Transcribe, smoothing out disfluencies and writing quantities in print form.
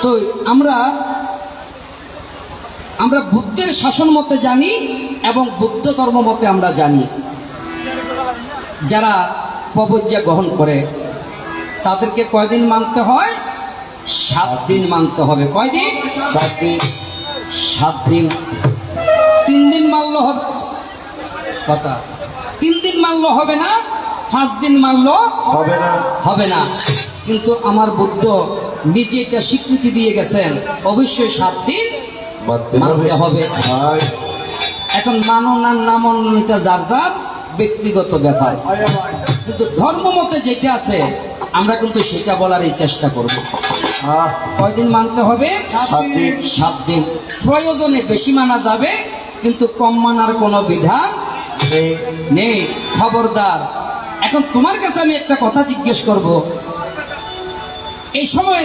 তো আমরা আমরা বুদ্ধের শাসন মতে জানি এবং বুদ্ধ ধর্ম মতে আমরা জানি, যারা প্রবজ্ঞা গ্রহণ করে তাদেরকে কয়দিন মানতে হয়? 7 দিন মানতে হবে। কয়দিন? 7 দিন। 7 দিন। 3 দিন মানলো হবে কথা, 3 দিন মানলো হবে না, 5 দিন মানলো হবে না। হবে না। কিন্তু আমার বুদ্ধ নিজে এটা স্বীকৃতি দিয়ে গেছেন, অবশ্যই 7 দিন মানতে হবে। এখন মানো না না মানোটা যার যার ব্যক্তিগত ব্যাপার, কিন্তু ধর্ম মতে যেটা আছে আমরা কিন্তু সেটা বলারই চেষ্টা করব। কয়দিন মানতে হবে? 7 দিন। 7 দিন। প্রয়োজনে বেশি মানা যাবে, কিন্তু কম মানার কোনো বিধান নেই। খবরদার। এখন তোমার কাছে আমি একটা কথা জিজ্ঞেস করব, এই সময়ে